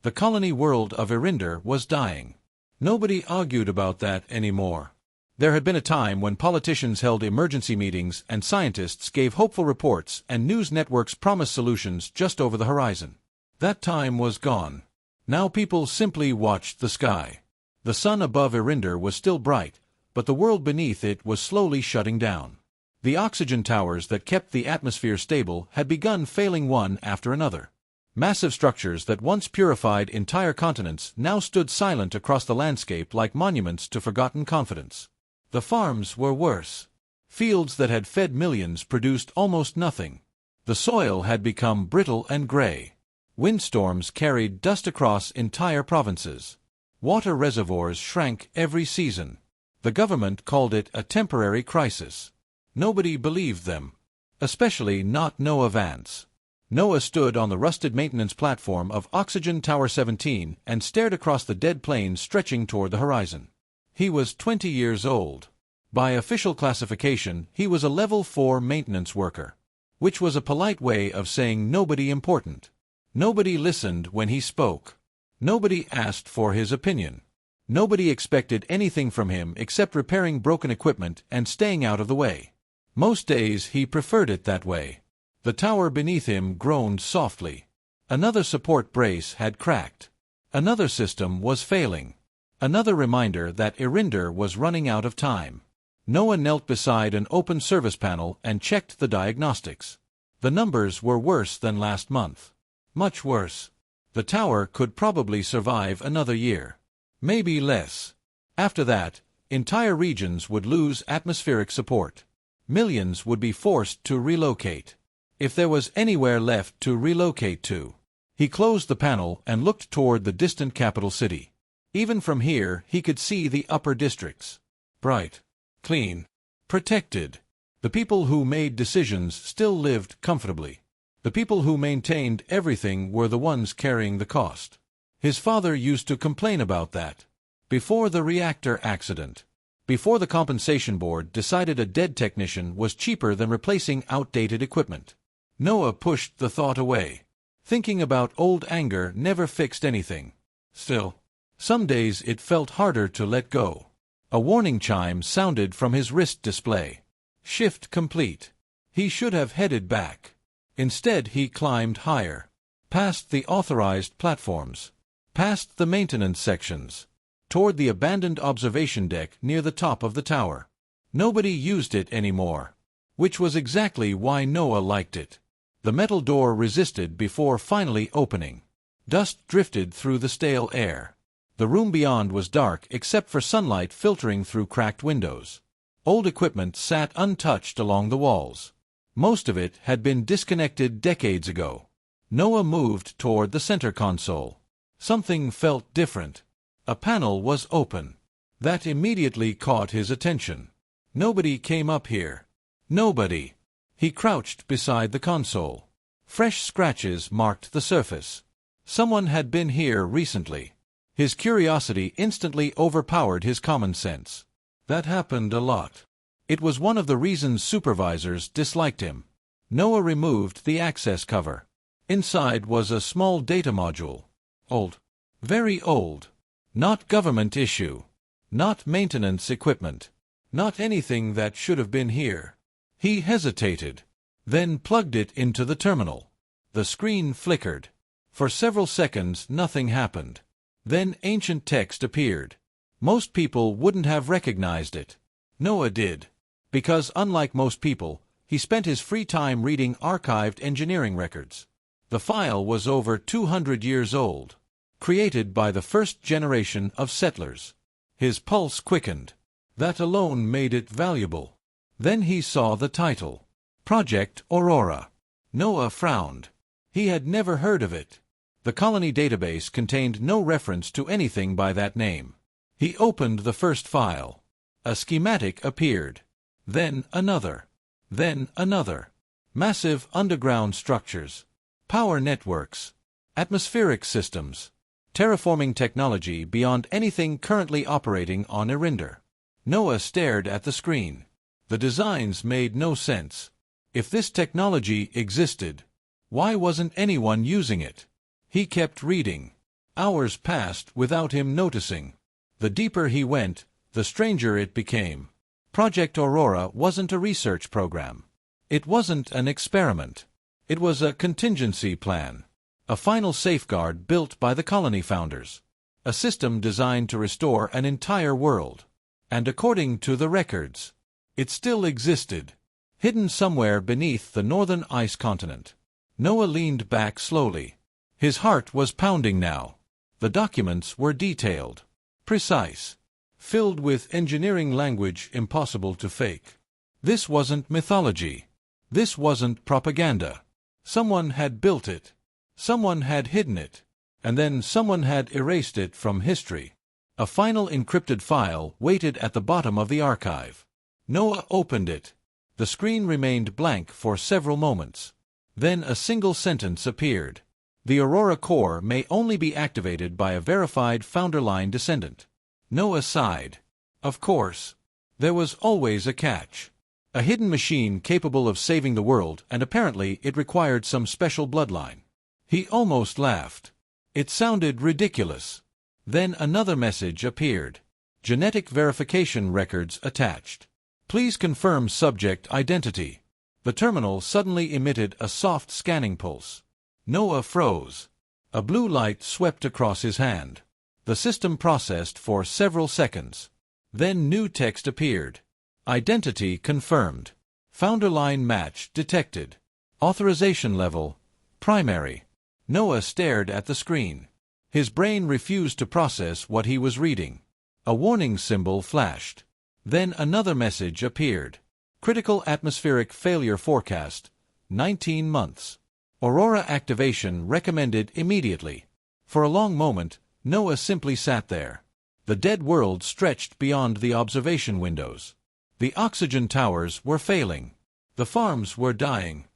The colony world of Erinder was dying. Nobody argued about that anymore. There had been a time when politicians held emergency meetings and scientists gave hopeful reports and news networks promised solutions just over the horizon. That time was gone. Now people simply watched the sky. The sun above Erinder was still bright, but the world beneath it was slowly shutting down. The oxygen towers that kept the atmosphere stable had begun failing one after another. Massive structures that once purified entire continents now stood silent across the landscape like monuments to forgotten confidence. The farms were worse. Fields that had fed millions produced almost nothing. The soil had become brittle and gray. Windstorms carried dust across entire provinces. Water reservoirs shrank every season. The government called it a temporary crisis. Nobody believed them. Especially not Noah Vance. Noah stood on the rusted maintenance platform of Oxygen Tower 17 and stared across the dead plains stretching toward the horizon. He was 20 years old. By official classification, he was a Level 4 maintenance worker, which was a polite way of saying nobody important. Nobody listened when he spoke. Nobody asked for his opinion. Nobody expected anything from him except repairing broken equipment and staying out of the way. Most days he preferred it that way. The tower beneath him groaned softly. Another support brace had cracked. Another system was failing. Another reminder that Erinder was running out of time. Noah knelt beside an open service panel and checked the diagnostics. The numbers were worse than last month. Much worse. The tower could probably survive another year. Maybe less. After that, entire regions would lose atmospheric support. Millions would be forced to relocate. If there was anywhere left to relocate to. He closed the panel and looked toward the distant capital city. Even from here, he could see the upper districts. Bright. Clean. Protected. The people who made decisions still lived comfortably. The people who maintained everything were the ones carrying the cost. His father used to complain about that. Before the reactor accident. Before the compensation board decided a dead technician was cheaper than replacing outdated equipment. Noah pushed the thought away. Thinking about old anger never fixed anything. Still, some days it felt harder to let go. A warning chime sounded from his wrist display. Shift complete. He should have headed back. Instead he climbed higher. Past the authorized platforms. Past the maintenance sections. Toward the abandoned observation deck near the top of the tower. Nobody used it anymore. Which was exactly why Noah liked it. The metal door resisted before finally opening. Dust drifted through the stale air. The room beyond was dark except for sunlight filtering through cracked windows. Old equipment sat untouched along the walls. Most of it had been disconnected decades ago. Noah moved toward the center console. Something felt different. A panel was open. That immediately caught his attention. Nobody came up here. Nobody. He crouched beside the console. Fresh scratches marked the surface. Someone had been here recently. His curiosity instantly overpowered his common sense. That happened a lot. It was one of the reasons supervisors disliked him. Noah removed the access cover. Inside was a small data module. Old. Very old. Not government issue. Not maintenance equipment. Not anything that should have been here. He hesitated. Then plugged it into the terminal. The screen flickered. For several seconds nothing happened. Then ancient text appeared. Most people wouldn't have recognized it. Noah did. Because unlike most people, he spent his free time reading archived engineering records. The file was over 200 years old. Created by the first generation of settlers. His pulse quickened. That alone made it valuable. Then he saw the title. Project Aurora. Noah frowned. He had never heard of it. The colony database contained no reference to anything by that name. He opened the first file. A schematic appeared. Then another. Then another. Massive underground structures. Power networks. Atmospheric systems. Terraforming technology beyond anything currently operating on Erinder. Noah stared at the screen. The designs made no sense. If this technology existed, why wasn't anyone using it? He kept reading. Hours passed without him noticing. The deeper he went, the stranger it became. Project Aurora wasn't a research program. It wasn't an experiment. It was a contingency plan. A final safeguard built by the colony founders. A system designed to restore an entire world. And according to the records, it still existed, hidden somewhere beneath the northern ice continent. Noah leaned back slowly. His heart was pounding now. The documents were detailed, precise, filled with engineering language impossible to fake. This wasn't mythology. This wasn't propaganda. Someone had built it. Someone had hidden it. And then someone had erased it from history. A final encrypted file waited at the bottom of the archive. Noah opened it. The screen remained blank for several moments. Then a single sentence appeared. The Aurora core may only be activated by a verified founder-line descendant. Noah sighed. Of course. There was always a catch. A hidden machine capable of saving the world, and apparently it required some special bloodline. He almost laughed. It sounded ridiculous. Then another message appeared. Genetic verification records attached. Please confirm subject identity. The terminal suddenly emitted a soft scanning pulse. Noah froze. A blue light swept across his hand. The system processed for several seconds. Then new text appeared. Identity confirmed. Founder line match detected. Authorization level, primary. Noah stared at the screen. His brain refused to process what he was reading. A warning symbol flashed. Then another message appeared. Critical atmospheric failure forecast, 19 months. Aurora activation recommended immediately. For a long moment, Noah simply sat there. The dead world stretched beyond the observation windows. The oxygen towers were failing. The farms were dying.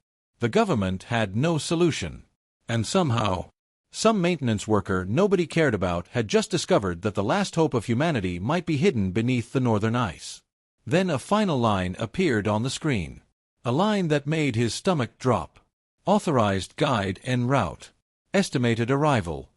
The government had no solution. And somehow, some maintenance worker nobody cared about had just discovered that the last hope of humanity might be hidden beneath the northern ice. Then a final line appeared on the screen. A line that made his stomach drop. Authorized guide en route. Estimated arrival,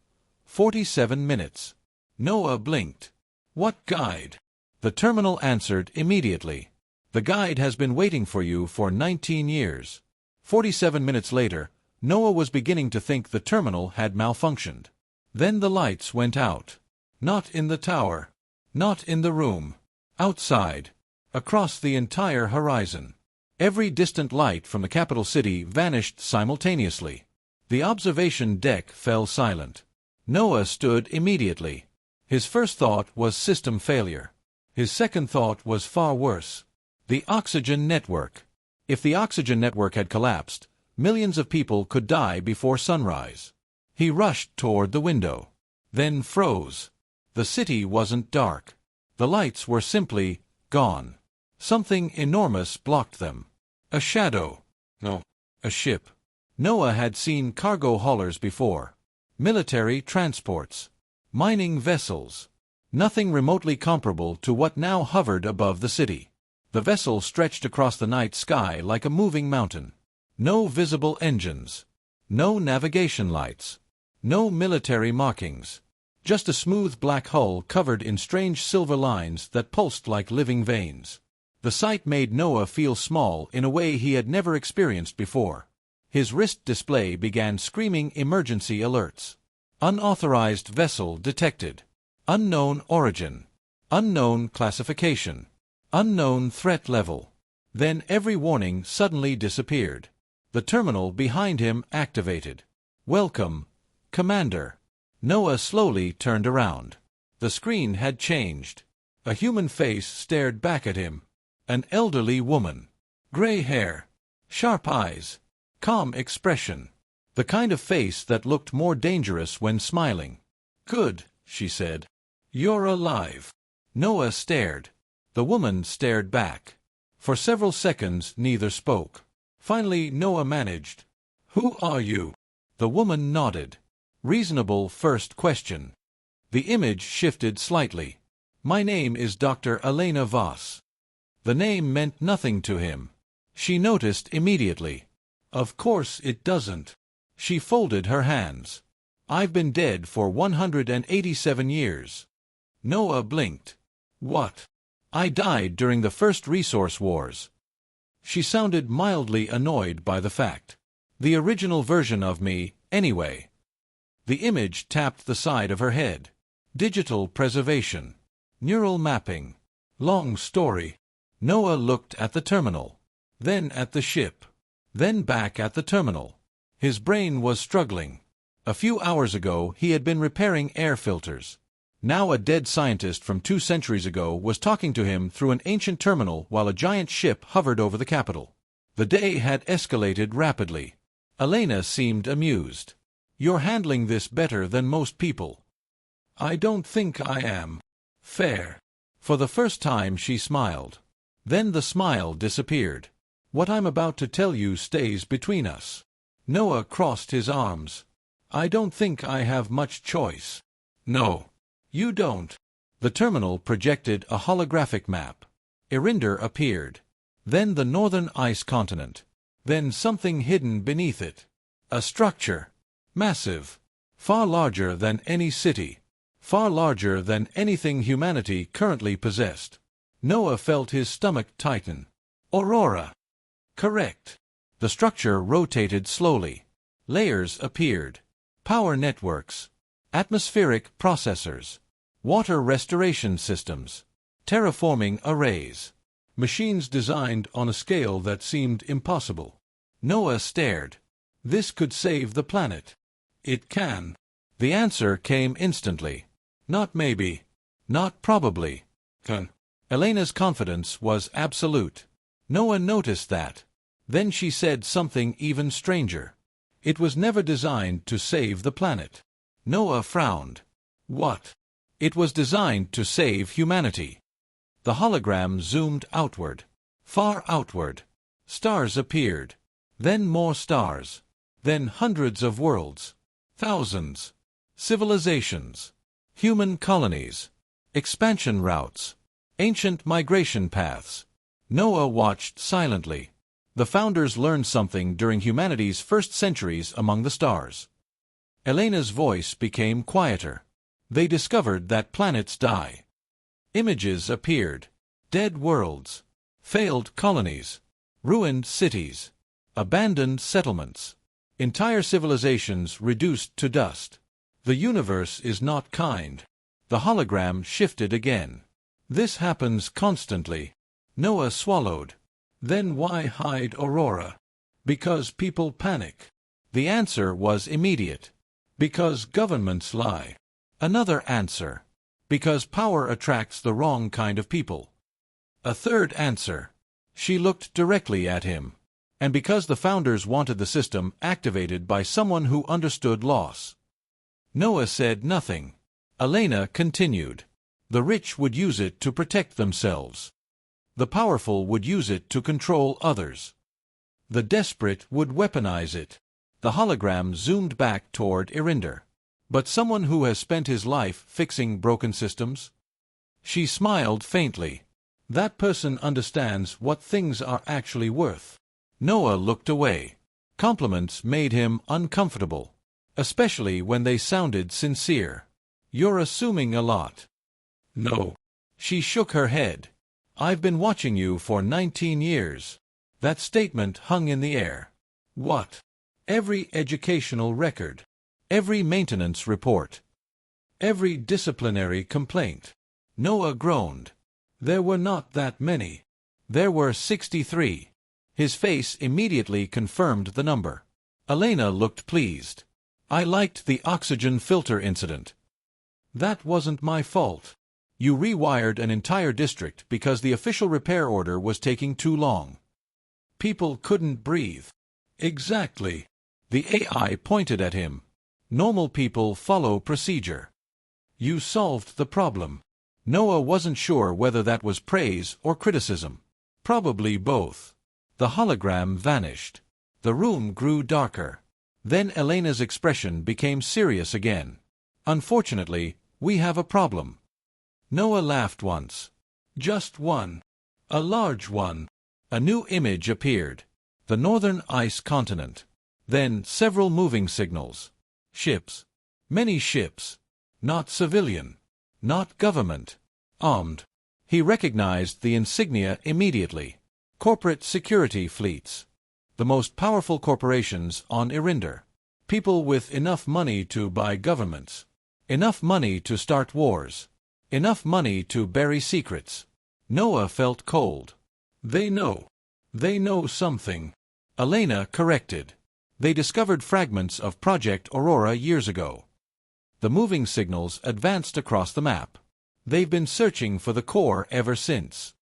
47 minutes. Noah blinked. What guide? The terminal answered immediately. The guide has been waiting for you for 19 years. 47 minutes later, Noah was beginning to think the terminal had malfunctioned. Then the lights went out. Not in the tower. Not in the room. Outside. Across the entire horizon. Every distant light from the capital city vanished simultaneously. The observation deck fell silent. Noah stood immediately. His first thought was system failure. His second thought was far worse. The oxygen network. If the oxygen network had collapsed, millions of people could die before sunrise. He rushed toward the window. Then froze. The city wasn't dark. The lights were simply gone. Something enormous blocked them. A shadow. No, a ship. Noah had seen cargo haulers before. Military transports. Mining vessels. Nothing remotely comparable to what now hovered above the city. The vessel stretched across the night sky like a moving mountain. No visible engines. No navigation lights. No military markings. Just a smooth black hull covered in strange silver lines that pulsed like living veins. The sight made Noah feel small in a way he had never experienced before. His wrist display began screaming emergency alerts. Unauthorized vessel detected. Unknown origin. Unknown classification. Unknown threat level. Then every warning suddenly disappeared. The terminal behind him activated. Welcome, Commander. Noah slowly turned around. The screen had changed. A human face stared back at him. An elderly woman. Gray hair. Sharp eyes. Calm expression. The kind of face that looked more dangerous when smiling. Good, she said. You're alive. Noah stared. The woman stared back. For several seconds neither spoke. Finally Noah managed. Who are you? The woman nodded. Reasonable first question. The image shifted slightly. My name is Dr. Elena Voss. The name meant nothing to him. She noticed immediately. Of course it doesn't. She folded her hands. I've been dead for 187 years. Noah blinked. What? I died during the first resource wars. She sounded mildly annoyed by the fact. The original version of me, anyway. The image tapped the side of her head. Digital preservation. Neural mapping. Long story. Noah looked at the terminal. Then at the ship. Then back at the terminal. His brain was struggling. A few hours ago he had been repairing air filters. Now a dead scientist from 2 centuries ago was talking to him through an ancient terminal while a giant ship hovered over the capital. The day had escalated rapidly. Elena seemed amused. You're handling this better than most people. I don't think I am. Fair. For the first time she smiled. Then the smile disappeared. What I'm about to tell you stays between us. Noah crossed his arms. I don't think I have much choice. No. You don't. The terminal projected a holographic map. Erinder appeared. Then the northern ice continent. Then something hidden beneath it. A structure. Massive. Far larger than any city. Far larger than anything humanity currently possessed. Noah felt his stomach tighten. Aurora. Correct. The structure rotated slowly. Layers appeared. Power networks. Atmospheric processors. Water restoration systems. Terraforming arrays. Machines designed on a scale that seemed impossible. Noah stared. This could save the planet. It can. The answer came instantly. Not maybe. Not probably. Can. Elena's confidence was absolute. Noah noticed that. Then she said something even stranger. It was never designed to save the planet. Noah frowned. What? It was designed to save humanity. The hologram zoomed outward. Far outward. Stars appeared. Then more stars. Then hundreds of worlds. Thousands. Civilizations. Human colonies. Expansion routes. Ancient migration paths. Noah watched silently. The founders learned something during humanity's first centuries among the stars. Elena's voice became quieter. They discovered that planets die. Images appeared. Dead worlds. Failed colonies. Ruined cities. Abandoned settlements. Entire civilizations reduced to dust. The universe is not kind. The hologram shifted again. This happens constantly. Noah swallowed. Then why hide Aurora? Because people panic. The answer was immediate. Because governments lie. Another answer. Because power attracts the wrong kind of people. A third answer. She looked directly at him. And because the founders wanted the system activated by someone who understood loss. Noah said nothing. Elena continued. The rich would use it to protect themselves. The powerful would use it to control others. The desperate would weaponize it. The hologram zoomed back toward Erinder. But someone who has spent his life fixing broken systems? She smiled faintly. That person understands what things are actually worth. Noah looked away. Compliments made him uncomfortable, especially when they sounded sincere. You're assuming a lot. No. She shook her head. I've been watching you for 19 years. That statement hung in the air. What? Every educational record. Every maintenance report. Every disciplinary complaint. Noah groaned. There were not that many. There were 63. His face immediately confirmed the number. Elena looked pleased. I liked the oxygen filter incident. That wasn't my fault. You rewired an entire district because the official repair order was taking too long. People couldn't breathe. Exactly. The AI pointed at him. Normal people follow procedure. You solved the problem. Noah wasn't sure whether that was praise or criticism. Probably both. The hologram vanished. The room grew darker. Then Elena's expression became serious again. Unfortunately, we have a problem. Noah laughed once. Just one. A large one. A new image appeared. The northern ice continent. Then several moving signals. Ships. Many ships. Not civilian. Not government. Armed. He recognized the insignia immediately. Corporate security fleets. The most powerful corporations on Erinder. People with enough money to buy governments. Enough money to start wars. Enough money to bury secrets. Noah felt cold. They know. They know something. Elena corrected. They discovered fragments of Project Aurora years ago. The moving signals advanced across the map. They've been searching for the core ever since.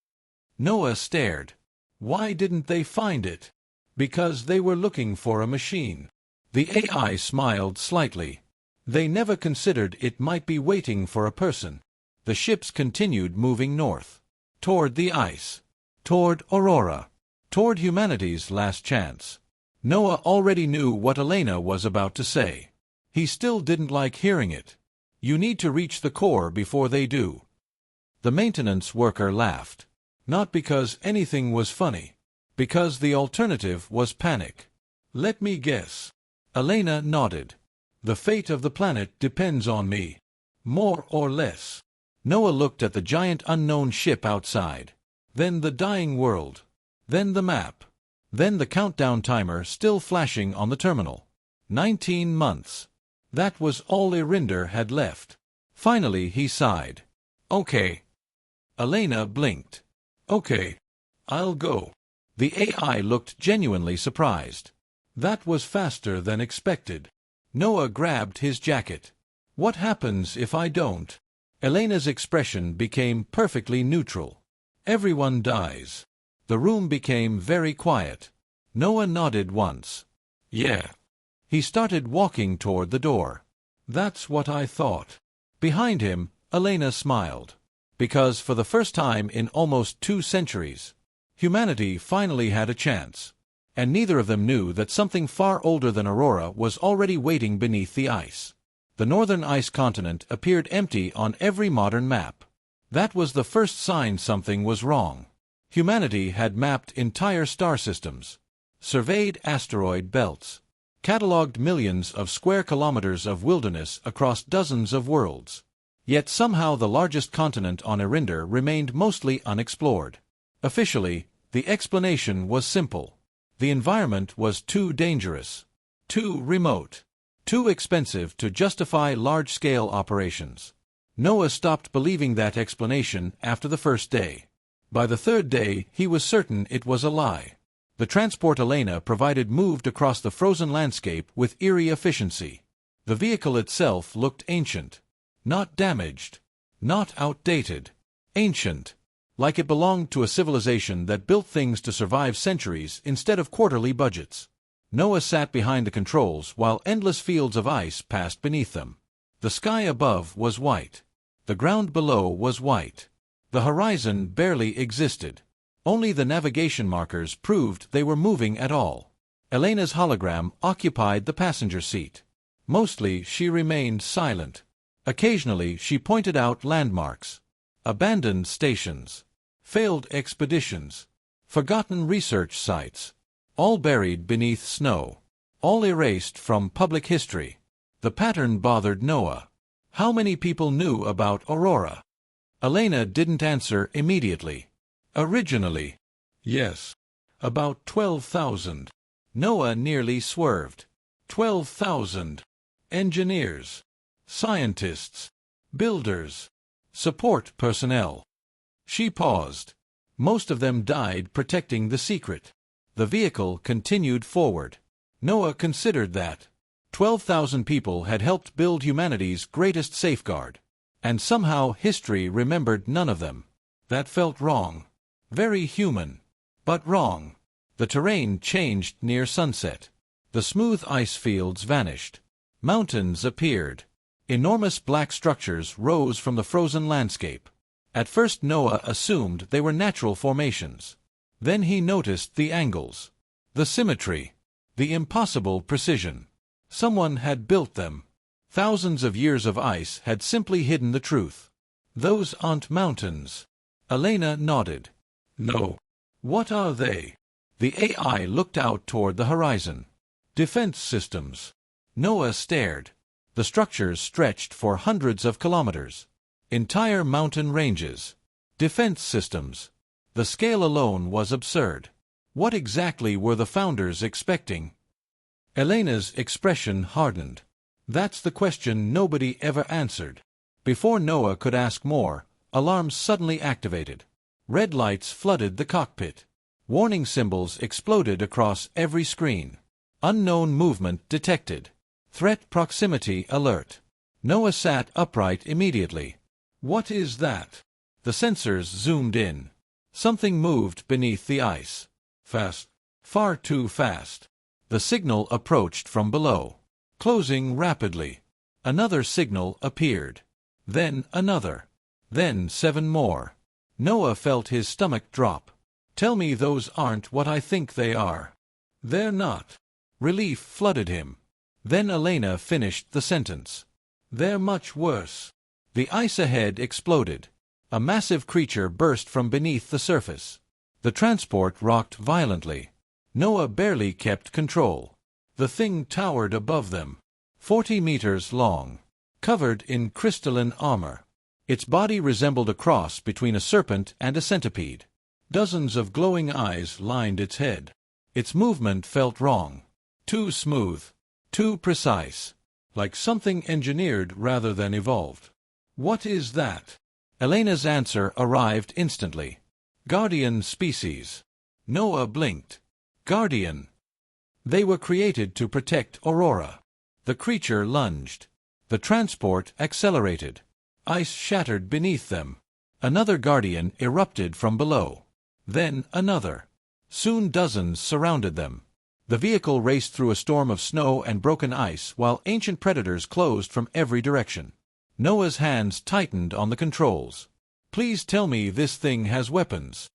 Noah stared. Why didn't they find it? Because they were looking for a machine. The AI smiled slightly. They never considered it might be waiting for a person. The ships continued moving north. Toward the ice. Toward Aurora. Toward humanity's last chance. Noah already knew what Elena was about to say. He still didn't like hearing it. You need to reach the core before they do. The maintenance worker laughed. Not because anything was funny. Because the alternative was panic. Let me guess. Elena nodded. The fate of the planet depends on me. More or less. Noah looked at the giant unknown ship outside. Then the dying world. Then the map. Then the countdown timer still flashing on the terminal. 19 months. That was all Erinder had left. Finally he sighed. Okay. Elena blinked. Okay. I'll go. The AI looked genuinely surprised. That was faster than expected. Noah grabbed his jacket. What happens if I don't? Elena's expression became perfectly neutral. Everyone dies. The room became very quiet. Noah nodded once. Yeah. He started walking toward the door. That's what I thought. Behind him, Elena smiled. Because for the first time in almost 2 centuries, humanity finally had a chance. And neither of them knew that something far older than Aurora was already waiting beneath the ice. The northern ice continent appeared empty on every modern map. That was the first sign something was wrong. Humanity had mapped entire star systems, surveyed asteroid belts, catalogued millions of square kilometers of wilderness across dozens of worlds. Yet somehow the largest continent on Erinder remained mostly unexplored. Officially, the explanation was simple. The environment was too dangerous, too remote, too expensive to justify large-scale operations. Noah stopped believing that explanation after the first day. By the 3rd day, he was certain it was a lie. The transport Elena provided moved across the frozen landscape with eerie efficiency. The vehicle itself looked ancient. Not damaged. Not outdated. Ancient. Like it belonged to a civilization that built things to survive centuries instead of quarterly budgets. Noah sat behind the controls while endless fields of ice passed beneath them. The sky above was white. The ground below was white. The horizon barely existed. Only the navigation markers proved they were moving at all. Elena's hologram occupied the passenger seat. Mostly she remained silent. Occasionally she pointed out landmarks. Abandoned stations. Failed expeditions. Forgotten research sites. All buried beneath snow. All erased from public history. The pattern bothered Noah. How many people knew about Aurora? Elena didn't answer immediately. Originally. Yes. About 12,000. Noah nearly swerved. 12,000. Engineers. Scientists. Builders. Support personnel. She paused. Most of them died protecting the secret. The vehicle continued forward. Noah considered that 12,000 people had helped build humanity's greatest safeguard. And somehow history remembered none of them. That felt wrong. Very human. But wrong. The terrain changed near sunset. The smooth ice fields vanished. Mountains appeared. Enormous black structures rose from the frozen landscape. At first Noah assumed they were natural formations. Then he noticed the angles. The symmetry. The impossible precision. Someone had built them. Thousands of years of ice had simply hidden the truth. Those aren't mountains. Elena nodded. No. What are they? The AI looked out toward the horizon. Defense systems. Noah stared. The structures stretched for hundreds of kilometers. Entire mountain ranges. Defense systems. The scale alone was absurd. What exactly were the founders expecting? Elena's expression hardened. That's the question nobody ever answered. Before Noah could ask more, alarms suddenly activated. Red lights flooded the cockpit. Warning symbols exploded across every screen. Unknown movement detected. Threat proximity alert. Noah sat upright immediately. What is that? The sensors zoomed in. Something moved beneath the ice. Fast. Far too fast. The signal approached from below. Closing rapidly. Another signal appeared. Then another. Then 7 more. Noah felt his stomach drop. Tell me those aren't what I think they are. They're not. Relief flooded him. Then Elena finished the sentence. They're much worse. The ice ahead exploded. A massive creature burst from beneath the surface. The transport rocked violently. Noah barely kept control. The thing towered above them. 40 meters long. Covered in crystalline armor. Its body resembled a cross between a serpent and a centipede. Dozens of glowing eyes lined its head. Its movement felt wrong. Too smooth. Too precise. Like something engineered rather than evolved. What is that? Elena's answer arrived instantly. Guardian species. Noah blinked. Guardian. They were created to protect Aurora. The creature lunged. The transport accelerated. Ice shattered beneath them. Another guardian erupted from below. Then another. Soon dozens surrounded them. The vehicle raced through a storm of snow and broken ice while ancient predators closed from every direction. Noah's hands tightened on the controls. Please tell me this thing has weapons.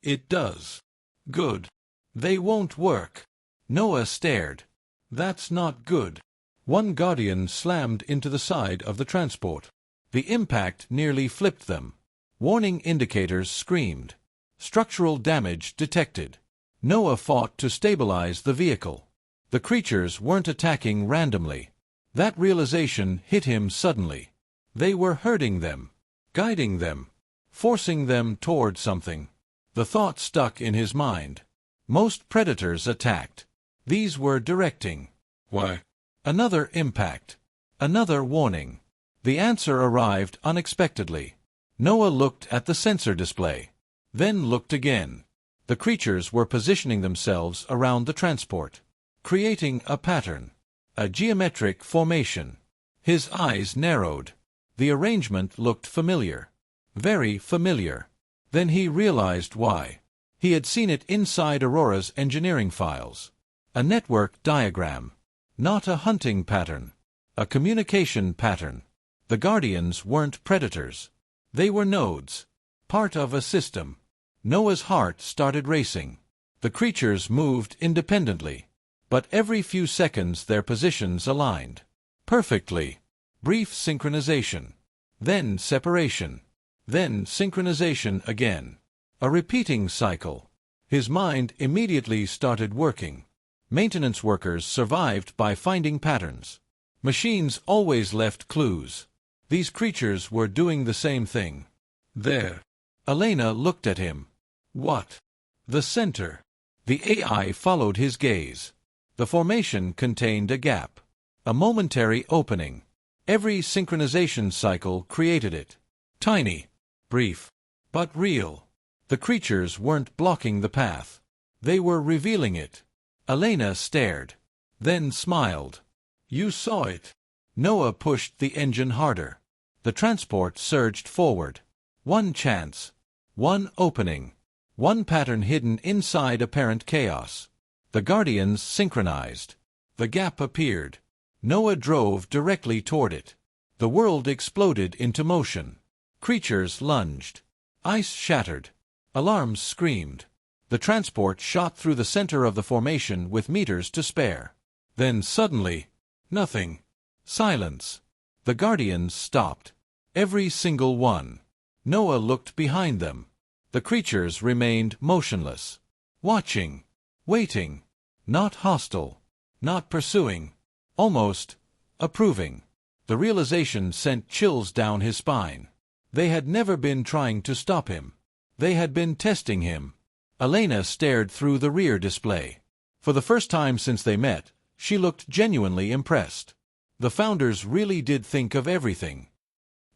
It does. Good. They won't work. Noah stared. That's not good. One guardian slammed into the side of the transport. The impact nearly flipped them. Warning indicators screamed. Structural damage detected. Noah fought to stabilize the vehicle. The creatures weren't attacking randomly. That realization hit him suddenly. They were hurting them, guiding them, forcing them toward something. The thought stuck in his mind. Most predators attacked. These were directing. Why? Another impact. Another warning. The answer arrived unexpectedly. Noah looked at the sensor display. Then looked again. The creatures were positioning themselves around the transport, creating a pattern, a geometric formation. His eyes narrowed. The arrangement looked familiar. Very familiar. Then he realized why. He had seen it inside Aurora's engineering files. A network diagram. Not a hunting pattern. A communication pattern. The Guardians weren't predators. They were nodes. Part of a system. Noah's heart started racing. The creatures moved independently. But every few seconds their positions aligned. Perfectly. Brief synchronization. Then separation. Then synchronization again. A repeating cycle. His mind immediately started working. Maintenance workers survived by finding patterns. Machines always left clues. These creatures were doing the same thing. There. Elena looked at him. What? The center. The AI followed his gaze. The formation contained a gap. A momentary opening. Every synchronization cycle created it. Tiny. Brief. But real. The creatures weren't blocking the path. They were revealing it. Elena stared. Then smiled. You saw it. Noah pushed the engine harder. The transport surged forward. One chance. One opening. One pattern hidden inside apparent chaos. The Guardians synchronized. The gap appeared. Noah drove directly toward it. The world exploded into motion. Creatures lunged. Ice shattered. Alarms screamed. The transport shot through the center of the formation with meters to spare. Then suddenly, nothing. Silence. The Guardians stopped. Every single one. Noah looked behind them. The creatures remained motionless. Watching. Waiting. Not hostile. Not pursuing. Almost approving. The realization sent chills down his spine. They had never been trying to stop him. They had been testing him. Elena stared through the rear display. For the first time since they met, she looked genuinely impressed. The founders really did think of everything.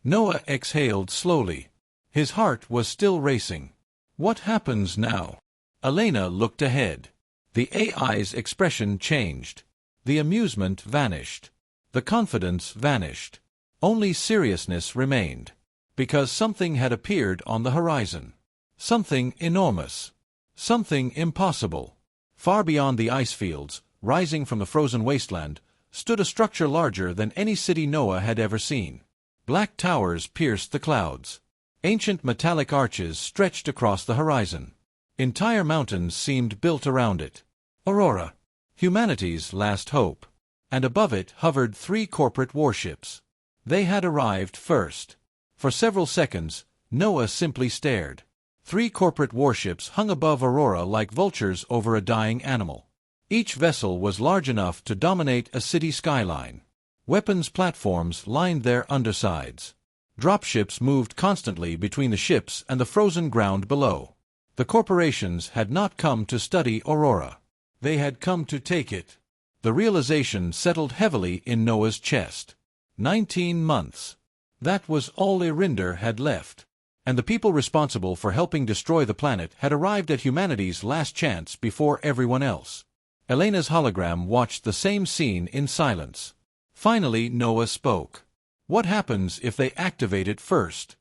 Noah exhaled slowly. His heart was still racing. What happens now? Elena looked ahead. The AI's expression changed. The amusement vanished. The confidence vanished. Only seriousness remained. Because something had appeared on the horizon. Something enormous. Something impossible. Far beyond the ice fields, rising from the frozen wasteland, stood a structure larger than any city Noah had ever seen. Black towers pierced the clouds. Ancient metallic arches stretched across the horizon. Entire mountains seemed built around it. Aurora, humanity's last hope. And above it hovered 3 corporate warships. They had arrived first. For several seconds, Noah simply stared. 3 corporate warships hung above Aurora like vultures over a dying animal. Each vessel was large enough to dominate a city skyline. Weapons platforms lined their undersides. Dropships moved constantly between the ships and the frozen ground below. The corporations had not come to study Aurora. They had come to take it. The realization settled heavily in Noah's chest. 19 months. That was all Erinder had left. And the people responsible for helping destroy the planet had arrived at humanity's last chance before everyone else. Elena's hologram watched the same scene in silence. Finally, Noah spoke. What happens if they activate it first?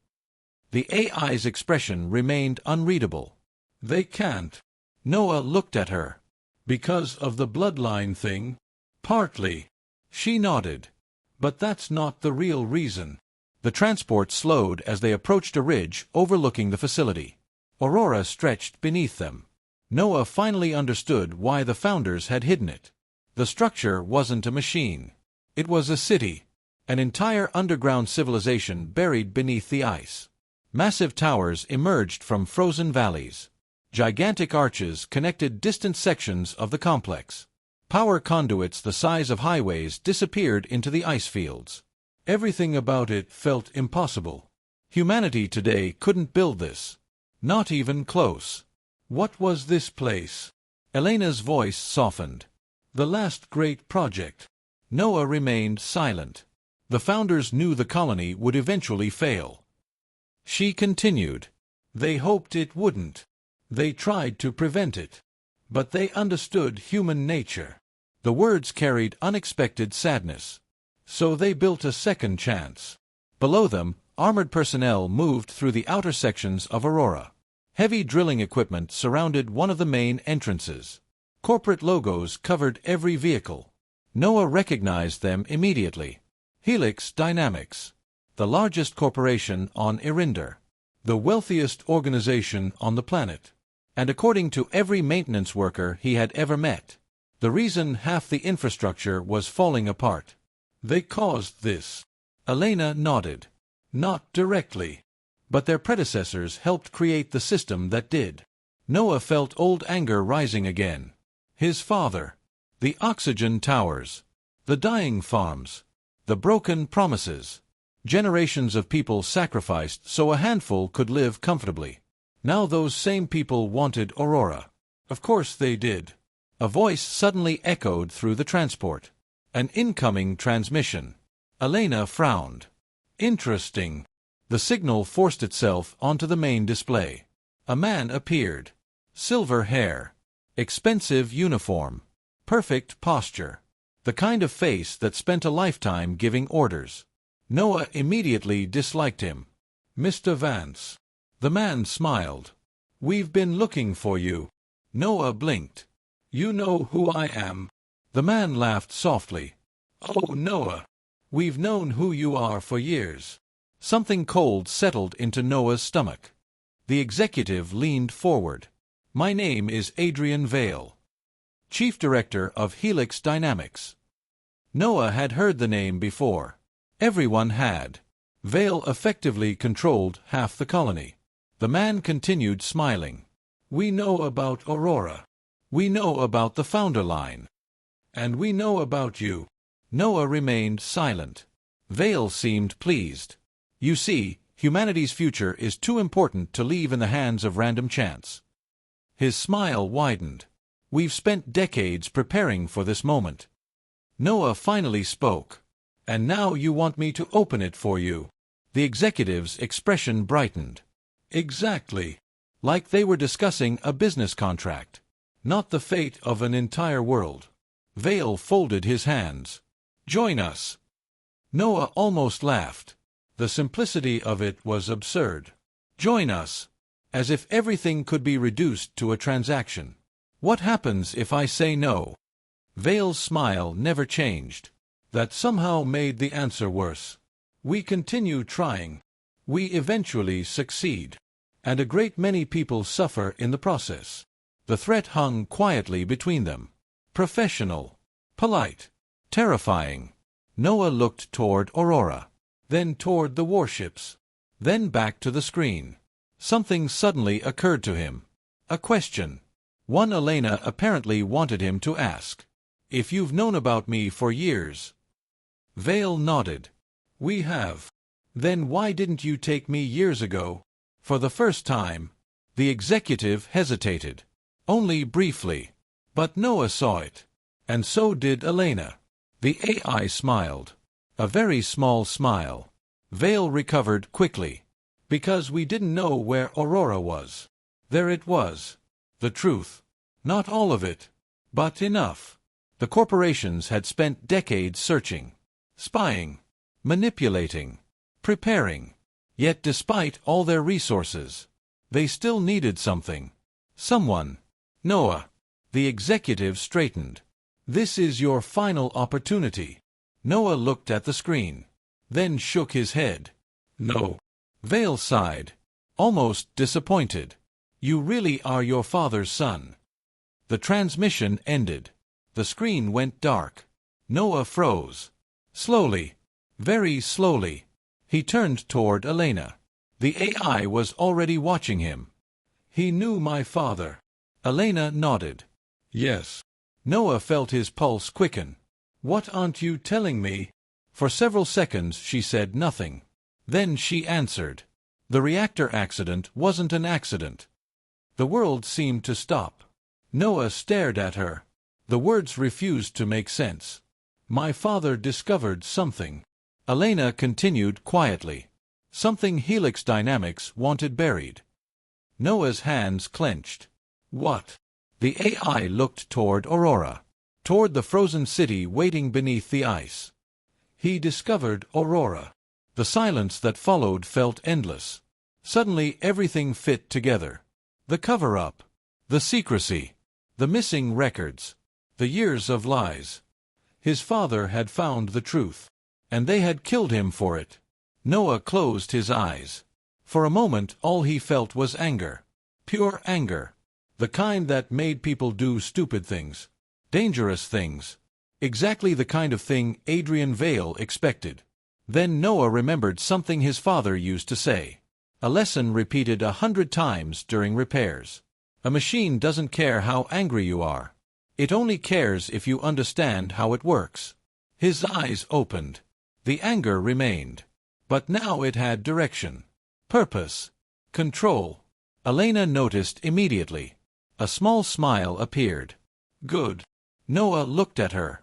The AI's expression remained unreadable. They can't. Noah looked at her. Because of the bloodline thing? Partly. She nodded. But that's not the real reason. The transport slowed as they approached a ridge overlooking the facility. Aurora stretched beneath them. Noah finally understood why the founders had hidden it. The structure wasn't a machine. It was a city. An entire underground civilization buried beneath the ice. Massive towers emerged from frozen valleys. Gigantic arches connected distant sections of the complex. Power conduits the size of highways disappeared into the ice fields. Everything about it felt impossible. Humanity today couldn't build this. Not even close. What was this place? Elena's voice softened. The last great project. Noah remained silent. The founders knew the colony would eventually fail. She continued. They hoped it wouldn't. They tried to prevent it. But they understood human nature. The words carried unexpected sadness. So they built a second chance. Below them, armored personnel moved through the outer sections of Aurora. Heavy drilling equipment surrounded one of the main entrances. Corporate logos covered every vehicle. Noah recognized them immediately. Helix Dynamics, the largest corporation on Erinder, the wealthiest organization on the planet. And according to every maintenance worker he had ever met, the reason half the infrastructure was falling apart. They caused this. Elena nodded. Not directly. But their predecessors helped create the system that did. Noah felt old anger rising again. His father. The oxygen towers. The dying farms. The broken promises. Generations of people sacrificed so a handful could live comfortably. Now those same people wanted Aurora. Of course they did. A voice suddenly echoed through the transport. An incoming transmission. Elena frowned. Interesting. The signal forced itself onto the main display. A man appeared. Silver hair. Expensive uniform. Perfect posture. The kind of face that spent a lifetime giving orders. Noah immediately disliked him. Mr. Vance. The man smiled. We've been looking for you. Noah blinked. You know who I am. The man laughed softly. Oh, Noah. We've known who you are for years. Something cold settled into Noah's stomach. The executive leaned forward. My name is Adrian Vale, Chief Director of Helix Dynamics. Noah had heard the name before. Everyone had. Vale effectively controlled half the colony. The man continued smiling. We know about Aurora. We know about the founder line. And we know about you. Noah remained silent. Vale seemed pleased. You see, humanity's future is too important to leave in the hands of random chance. His smile widened. We've spent decades preparing for this moment. Noah finally spoke. And now you want me to open it for you. The executive's expression brightened. Exactly. Like they were discussing a business contract, not the fate of an entire world. Vale folded his hands. Join us. Noah almost laughed. The simplicity of it was absurd. Join us. As if everything could be reduced to a transaction. What happens if I say no? Vale's smile never changed. That somehow made the answer worse. We continue trying. We eventually succeed. And a great many people suffer in the process. The threat hung quietly between them. Professional. Polite. Terrifying. Noah looked toward Aurora. Then toward the warships. Then back to the screen. Something suddenly occurred to him. A question. One Elena apparently wanted him to ask. If you've known about me for years. Vale nodded. We have. Then why didn't you take me years ago? For the first time. The executive hesitated. Only briefly. But Noah saw it. And so did Elena. The AI smiled. A very small smile. Vale recovered quickly. Because we didn't know where Aurora was. There it was. The truth. Not all of it. But enough. The corporations had spent decades searching. Spying. Manipulating. Preparing. Yet despite all their resources, they still needed something. Someone. Noah. The executive straightened. This is your final opportunity. Noah looked at the screen. Then shook his head. No. Vale sighed. Almost disappointed. You really are your father's son. The transmission ended. The screen went dark. Noah froze. Slowly. Very slowly. He turned toward Elena. The AI was already watching him. He knew my father. Elena nodded. Yes. Noah felt his pulse quicken. What aren't you telling me? For several seconds she said nothing. Then she answered. The reactor accident wasn't an accident. The world seemed to stop. Noah stared at her. The words refused to make sense. My father discovered something. Elena continued quietly. Something Helix Dynamics wanted buried. Noah's hands clenched. What? The AI looked toward Aurora. Toward the frozen city waiting beneath the ice. He discovered Aurora. The silence that followed felt endless. Suddenly everything fit together. The cover-up. The secrecy. The missing records. The years of lies. His father had found the truth. And they had killed him for it. Noah closed his eyes. For a moment all he felt was anger. Pure anger. The kind that made people do stupid things. Dangerous things. Exactly the kind of thing Adrian Vale expected. Then Noah remembered something his father used to say. A lesson repeated 100 times during repairs. A machine doesn't care how angry you are. It only cares if you understand how it works. His eyes opened. The anger remained. But now it had direction. Purpose. Control. Elena noticed immediately. A small smile appeared. Good. Noah looked at her.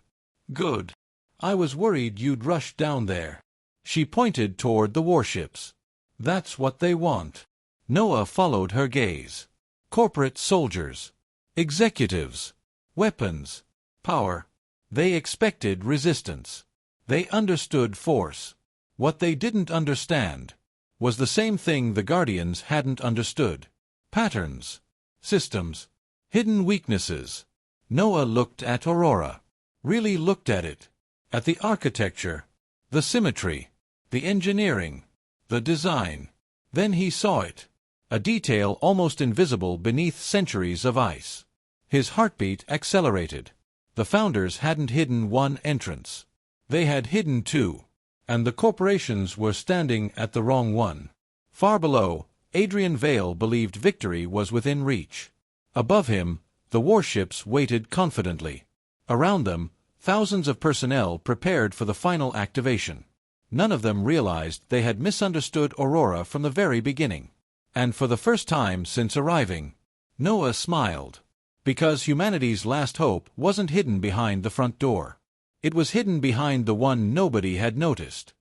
Good. I was worried you'd rush down there. She pointed toward the warships. That's what they want. Noah followed her gaze. Corporate soldiers. Executives. Weapons. Power. They expected resistance. They understood force. What they didn't understand was the same thing the Guardians hadn't understood. Patterns. Systems. Hidden weaknesses. Noah looked at Aurora. Really looked at it. At the architecture. The symmetry. The engineering. The design. Then he saw it. A detail almost invisible beneath centuries of ice. His heartbeat accelerated. The founders hadn't hidden one entrance. They had hidden two. And the corporations were standing at the wrong one. Far below, Adrian Vale believed victory was within reach. Above him, the warships waited confidently. Around them, thousands of personnel prepared for the final activation. None of them realized they had misunderstood Aurora from the very beginning. And for the first time since arriving, Noah smiled. Because humanity's last hope wasn't hidden behind the front door. It was hidden behind the one nobody had noticed.